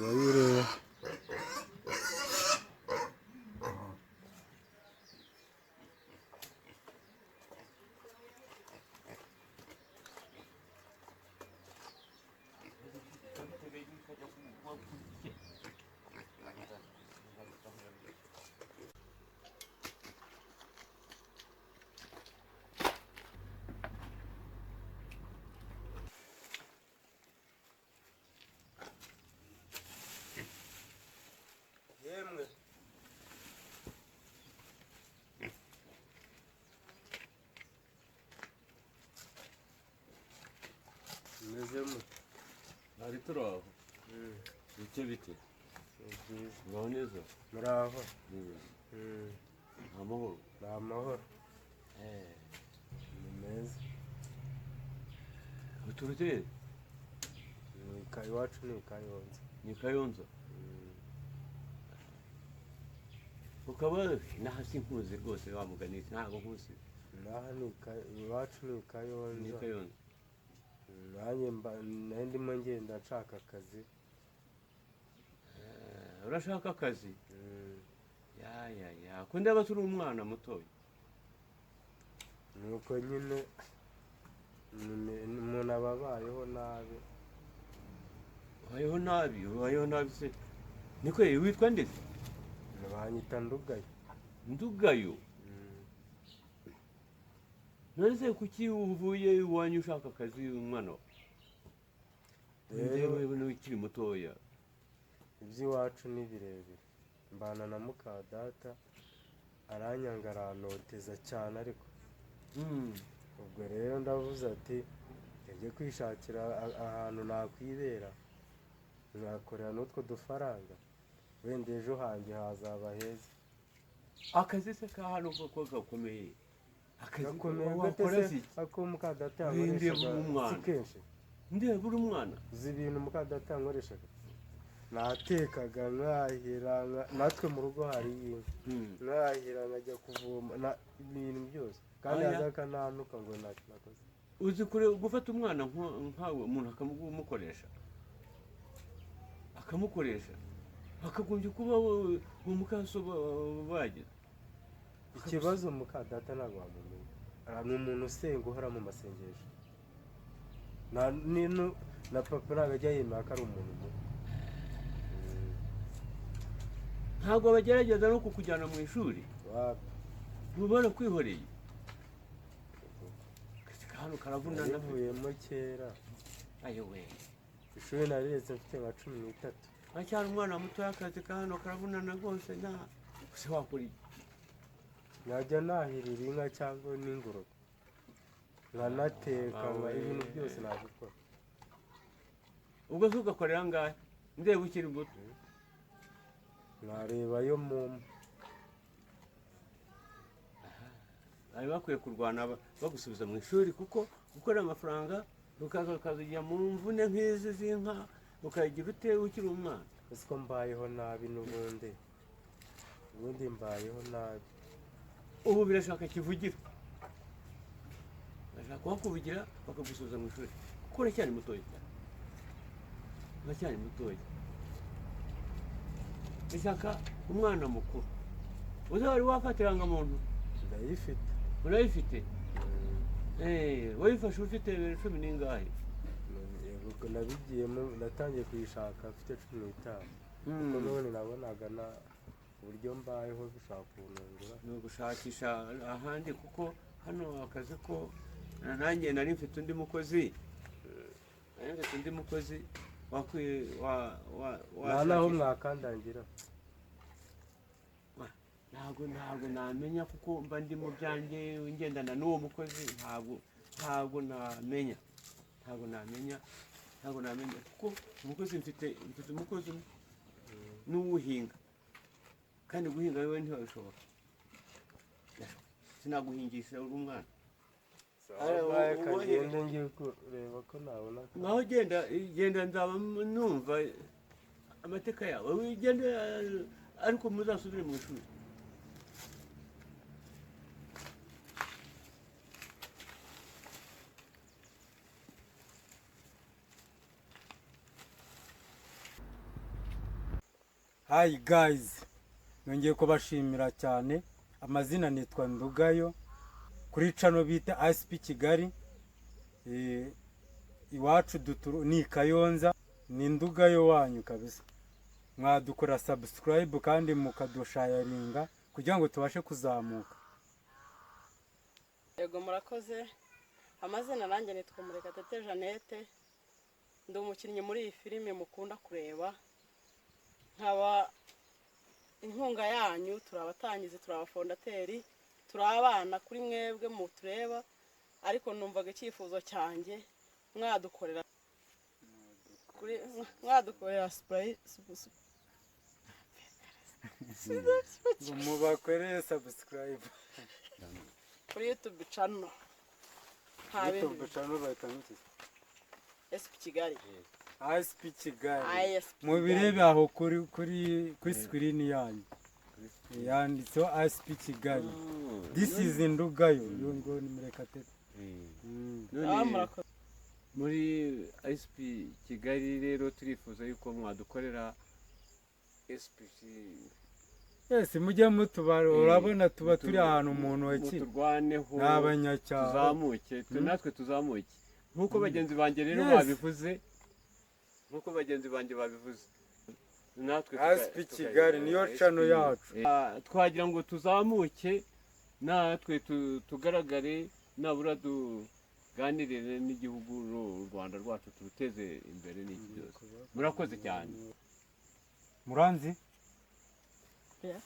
Yayire yemwe mezemo Ari turaho bike bike byiza ngaho neza muraho amahoro ni amahoro ni meza uturutse iwacu ni Kayonza. ni Kayonza ukaba nahasi nkuze rwose wa mugani ntabwo nkuze Naha iwacu ni ni Kayonza. Kayonza Nanjye nari ndimo ngenda nshaka akazi. urashaka akazi ya ko ndaba turi umwana mutoya Nuko nyine umuntu aba abayeho nabi. ubayeho nabi se niko witwa ndetse Banyita Ndugayo. Ndugayo none se kuki uvuye iwanyu ushaka akazi umwana wawe Rero ukiri mutoya iby'iwacu ni birebire. Mbana na muka data aranyanga aranoteza cyane ariko ubwo rero ndavuze ati njye kwishakira ahantu nakwibera nkakorera n'utwo dufaranga wenda ejo hanjye hazaba heza. akazi se ka hano koko gakomeye Gakomeye wakora gute se iki ako muka data Winde yankoreshaga umwana. si kenshi. ndeba buri mwana Uzi ibintu muka data yankoreshaga natekaga nkahira natwe mu rugo hari inka nkahira nkajya kuvoma ibintu byose kandi Aya. yaza akananuka ngo ntacyo nakoze. uzi gufata umwana nkawe umuntu akamukoresha akagombye kuba mu mukaso bagira Ikibazo muka data ntabwo wamumenya. Ni umuntu usenga uhora mu masengesho. Na papa ntabwo ajya yemera ko ari umuntu mubi. ntabwo bagerageza no kukujyana mu ishuri Wapi ntubona kwihoreye akazi ka hano karavunana narivuyemo kera. ayowe Ishuri nariretse mfite nka 13. acyari umwana mutoya akazi ka hano karavunana rwose nta se wakora iki Najya nahirira inka cyangwa n'ingurube nkanateka ibintu byose nabikora. ubwo se ugakorera ngahe ndeba ukiri muto Nkareba yo mu bari bakwiye kurwana bagusubiza mu ishuri kuko gukorera amafaranga ukazajya mu mvune nk'izi z'inka ukayigira utewe ukiri umwana ese ko mbayeho nabi n'ubundi mbayeho nabi. ubu birashaka kivugira bashaka kuhakuvugira bakagusubiza mu ishuri kuko uracyari mutoya bishaka umwana mukuru uzi wari wafata irangamuntu Ndayifite. urayifite wayifashe ufite 10 n'ingahe Yego nabigiyemo natangiye kuyishaka mfite 15. Kuko none nabonaga uburyo mbayeho bishaka kunungura. ni ugushakisha ahandi kuko hano akazi ko nanjye nari mfite undi mukozi naho mwakandangira. ntabwo namenya kuko mba ndi mu byanjye ngendana n'uwo mukozi ntabwo namenya kuko umukozi mfite umukozi n'uwuhinga kandi guhinga wowe ntibabishobora sinaguhingisha uri umwana Kagenda ngiye kureba ko nabona. ngaho genda nzaba numva amateka yawe wigende ariko muzasubire mu ishuri Hi guys, nongeye kubashimira cyane. Amazina nitwa Ndugayo, kuri channel bita ISP Kigali. Iwacu ni Kayonza, ni Ndugayo wanyu kabisa. Mwadukora subscribe kandi mukadushayaringa kugira ngo tubashe kuzamuka. Yego murakoze. Amazina nanjye nitwa Murekatete Jeannette, ndi umukinnyi muri iyi filime mukunda kureba. Nkaba inkunga yanyu, turabatangizi, turabafondateri, turabana kuri mwebwe mu tureba, ariko numvaga icyifuzo cyanjye mwadukorera mubakoreye subscribe kuri YouTube channel. YouTube channel bayitangiza ISP Kigali. ISP Kigali. Mubirebe aho kuri screen yanyu. Yanditseho ISP Kigali. This is Ndugayo. Ngo ni Murekatete. Muri ISP Kigali rero turifuza yuko mwadukorera SPC. Yes, mujye mutubara, urabona tuba turi ahantu umuntu weki. Turwaneho n'abanyacyaha. Tuzamuke, natwe tuzamuke. Nkuko bagenzi banjye rero babivuze. Nkuko bagenzi banjye babivuze. Natwe ISP Kigali niyo channel yacu. Twagira ngo tuzamuke, natwe tugaragare, nabura tuganirire n'igihugu u Rwanda rwacu turuteze imbere n'iki byose. Murakoze cyane. Muranzi? Yeah.